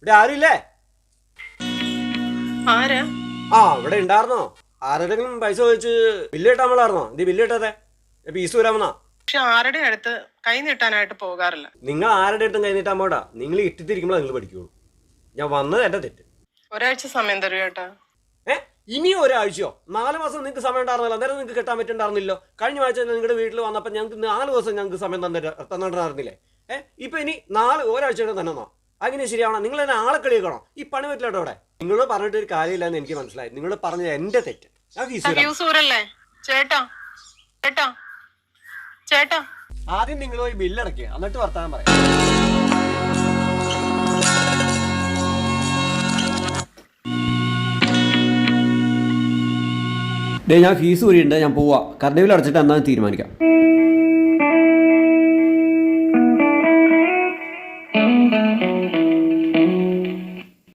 ഇവിടെ ആരുമില്ലേ? ആരാ? ആ ഇവിടെ ഉണ്ടായിരുന്നോ? ആരുടെങ്കിലും പൈസ ചോദിച്ച് ബില്ല് കിട്ടാൻ നമ്മളായിരുന്നോ? ഇത് ബില്ല് കിട്ടാതെ പീസ് വരാമെന്നാ. പക്ഷെ ആരുടെ അടുത്ത് കൈ നീട്ടാനായിട്ട് പോകാറില്ല. നിങ്ങൾ ആരുടെ അടുത്തും കൈ നീട്ടാൻ പോടാ. നിങ്ങൾ ഇട്ടിട്ടിരിക്കുമ്പോൾ നിങ്ങൾ പഠിക്കുള്ളൂ. ഞാൻ വന്നത് എന്റെ തെറ്റ്. ഒരാഴ്ച സമയം തരൂ ചേട്ടാ. ഇനിയും ഒരാഴ്ചയോ? 4 മാസം നിങ്ങൾക്ക് സമയം ഉണ്ടായിരുന്നല്ലോ. അന്നേരം നിങ്ങൾക്ക് കെട്ടാൻ പറ്റുന്നുണ്ടായിരുന്നില്ലോ. കഴിഞ്ഞ ആഴ്ച നിങ്ങളുടെ വീട്ടിൽ വന്നപ്പോൾ ഞങ്ങൾക്ക് 4 ദിവസം ഞങ്ങൾക്ക് സമയം തന്നിട്ടുണ്ടായിരുന്നില്ലേ? ഇപ്പൊ ഇനി ഒരാഴ്ചയുടെ തന്നെന്നോ? അങ്ങനെ ശരിയാവണം. നിങ്ങൾ തന്നെ ആളെ കളിയാക്കണോ? ഈ പണി പറ്റില്ലട്ടോ അവിടെ. നിങ്ങളോട് പറഞ്ഞിട്ട് ഒരു കാര്യമില്ലെന്ന് എനിക്ക് മനസ്സിലായി. നിങ്ങളോട് പറഞ്ഞത് എന്റെ തെറ്റ്. ഞാൻ ചേട്ടാ ചേട്ടാ ചേട്ടാ ആദ്യം നിങ്ങൾ പോയി ബില്ലടക്കുക, എന്നിട്ട് വർത്താനം പറയാം. ഞാൻ ഫീസ് കൂടിയുണ്ട്, ഞാൻ പോവാ. കറണ്ട് ബില്ല് അടച്ചിട്ട് എന്താണെന്ന് തീരുമാനിക്കാം.